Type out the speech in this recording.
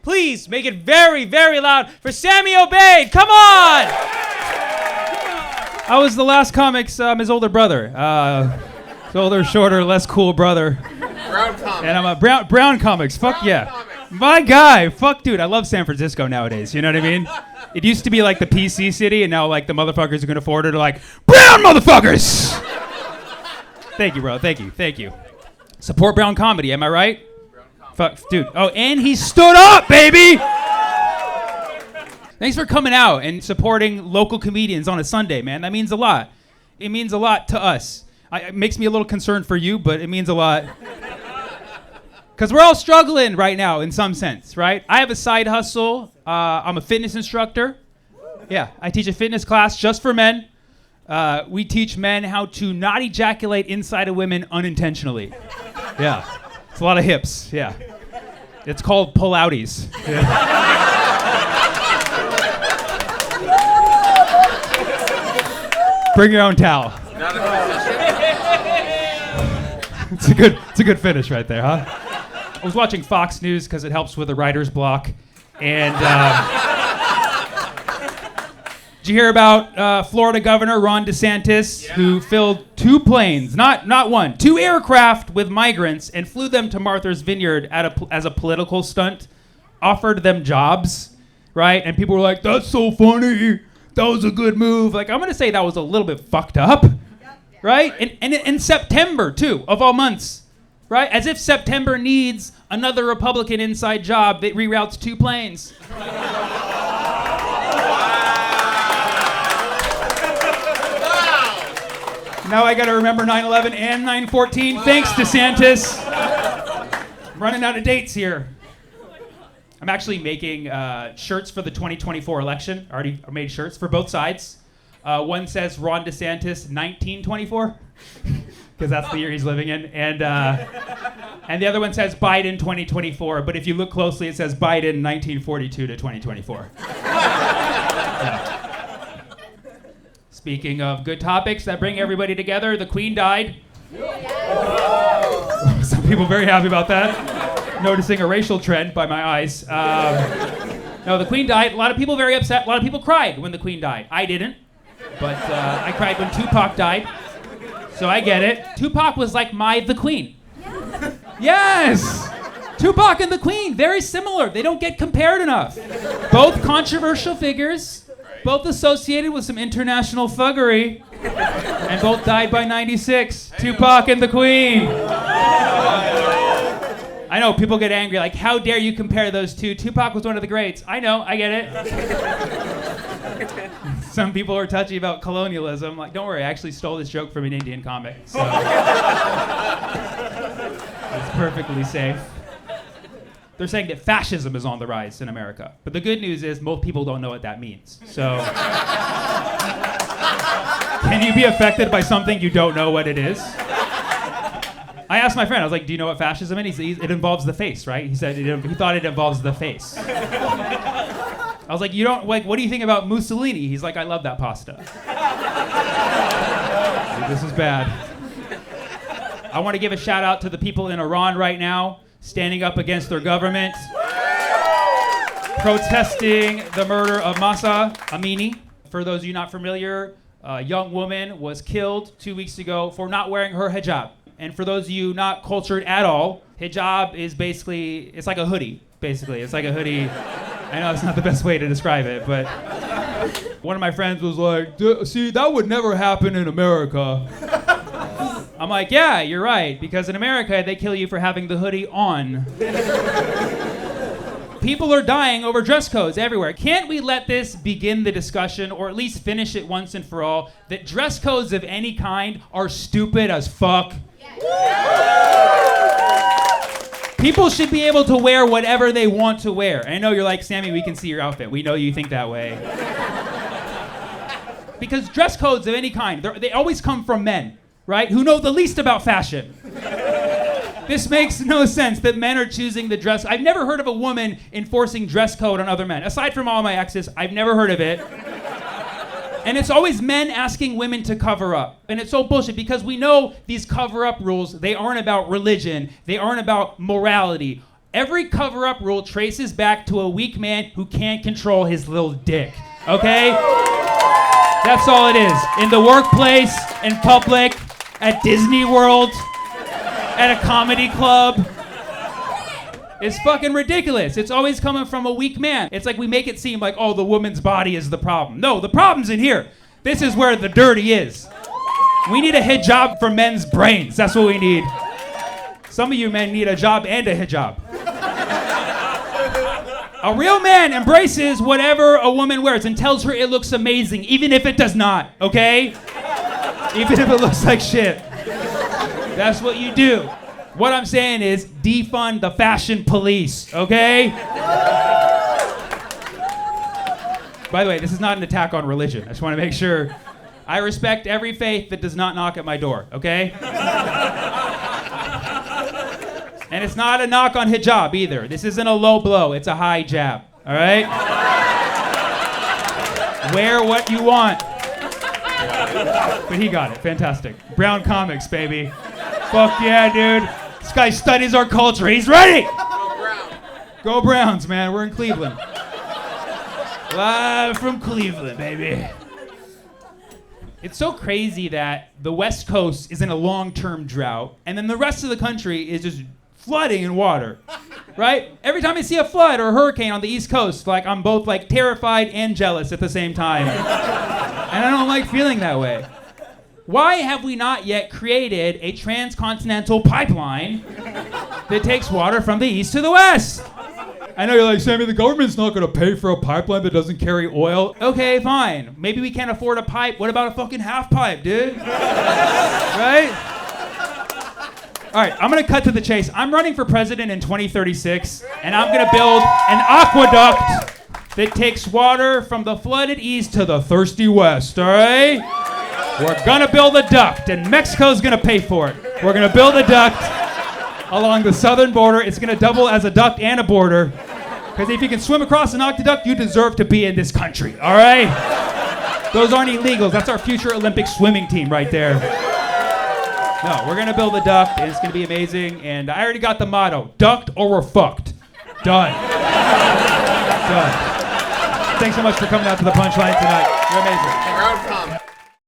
Please make it very, very loud for Sammy Obeid. Come on! I was the last comic's his older brother. His older, shorter, less cool brother. Brown Comics. And I'm a Brown Comics. Fuck yeah. My guy. Fuck, dude. I love San Francisco nowadays. You know what I mean? It used to be like the PC city, and now like the motherfuckers who can afford it are like, brown motherfuckers! Thank you, bro. Thank you. Support brown comedy. Am I right? Fuck, dude. Oh, and he stood up, baby! Thanks for coming out and supporting local comedians on a Sunday, man. That means a lot. It means a lot to us. It makes me a little concerned for you, but it means a lot. Because we're all struggling right now in some sense, right? I have a side hustle. I'm a fitness instructor. Yeah, I teach a fitness class just for men. We teach men how to not ejaculate inside of women unintentionally. Yeah, it's a lot of hips, yeah. It's called pull-outies. Yeah. Bring your own towel. It's a good finish right there, huh? I was watching Fox News because it helps with the writer's block, and did you hear about Florida Governor Ron DeSantis, who filled 2 planes, not one, 2 aircraft with migrants and flew them to Martha's Vineyard as a political stunt, offered them jobs, right? And people were like, "That's so funny. That was a good move." Like, I'm gonna say that was a little bit fucked up, right? And in September too, of all months. Right? As if September needs another Republican inside job that reroutes 2 planes. Now I gotta remember 9/11 and 9/14. Thanks, DeSantis. I'm running out of dates here. I'm actually making shirts for the 2024 election. I already made shirts for both sides. One says Ron DeSantis 1924. Because that's the year he's living in, and the other one says Biden 2024, but if you look closely, it says Biden 1942 to 2024. Yeah. Speaking of good topics that bring everybody together, the Queen died. Some people very happy about that. Noticing a racial trend by my eyes. No, the Queen died. A lot of people very upset. A lot of people cried when the Queen died. I didn't, but I cried when Tupac died. So I get it. Tupac was like the Queen. Yes! Tupac and the Queen, very similar. They don't get compared enough. Both controversial figures, both associated with some international thuggery, and both died by 96. Tupac and the Queen. I know, people get angry, like, how dare you compare those two? Tupac was one of the greats. I know, I get it. Some people are touchy about colonialism. Like, don't worry, I actually stole this joke from an Indian comic. So it's perfectly safe. They're saying that fascism is on the rise in America. But the good news is most people don't know what that means. So can you be affected by something you don't know what it is? I asked my friend, I was like, do you know what fascism is? It involves the face, right? He said he thought it involves the face. I was like, what do you think about Mussolini? He's like, I love that pasta. This is bad. I want to give a shout out to the people in Iran right now, standing up against their government, protesting the murder of Mahsa Amini. For those of you not familiar, a young woman was killed 2 weeks ago for not wearing her hijab. And for those of you not cultured at all, hijab is basically, it's like a hoodie, basically. It's like a hoodie. I know it's not the best way to describe it, but one of my friends was like, see, that would never happen in America. I'm like, yeah, you're right, because in America, they kill you for having the hoodie on. People are dying over dress codes everywhere. Can't we let this begin the discussion, or at least finish it once and for all, that dress codes of any kind are stupid as fuck? People should be able to wear whatever they want to wear. And I know you're like, Sammy, we can see your outfit. We know you think that way. Because dress codes of any kind, they always come from men, right? Who know the least about fashion. This makes no sense that men are choosing the dress. I've never heard of a woman enforcing dress code on other men. Aside from all my exes, I've never heard of it. And it's always men asking women to cover up. And it's so bullshit because we know these cover-up rules, they aren't about religion. They aren't about morality. Every cover-up rule traces back to a weak man who can't control his little dick. Okay? That's all it is. In the workplace, in public, at Disney World, at a comedy club. It's fucking ridiculous. It's always coming from a weak man. It's like we make it seem like, oh, the woman's body is the problem. No, the problem's in here. This is where the dirty is. We need a hijab for men's brains. That's what we need. Some of you men need a job and a hijab. A real man embraces whatever a woman wears and tells her it looks amazing, even if it does not, okay? Even if it looks like shit. That's what you do. What I'm saying is defund the fashion police, okay? By the way, this is not an attack on religion. I just want to make sure. I respect every faith that does not knock at my door, okay? And it's not a knock on hijab either. This isn't a low blow, it's a high jab, all right? Wear what you want. But he got it, fantastic. Brown comics, baby. Fuck yeah, dude. This guy studies our culture, he's ready! Go Browns. Go Browns, man, we're in Cleveland. Live from Cleveland, baby. It's so crazy that the West Coast is in a long-term drought, and then the rest of the country is just flooding in water, right? Every time I see a flood or a hurricane on the East Coast, like I'm both like terrified and jealous at the same time. And I don't like feeling that way. Why have we not yet created a transcontinental pipeline that takes water from the east to the west? I know you're like, Sammy, the government's not gonna pay for a pipeline that doesn't carry oil. Okay, fine. Maybe we can't afford a pipe. What about a fucking half pipe, dude? Right? All right, I'm gonna cut to the chase. I'm running for president in 2036, and I'm gonna build an aqueduct that takes water from the flooded east to the thirsty west, all right? We're gonna build a duct, and Mexico's gonna pay for it. We're gonna build a duct along the southern border. It's gonna double as a duct and a border. Because if you can swim across an aqueduct, you deserve to be in this country, all right? Those aren't illegals. That's our future Olympic swimming team right there. No, we're gonna build a duct, and it's gonna be amazing. And I already got the motto: duct or we're fucked. Done. Done. Thanks so much for coming out to the Punchline tonight. You're amazing.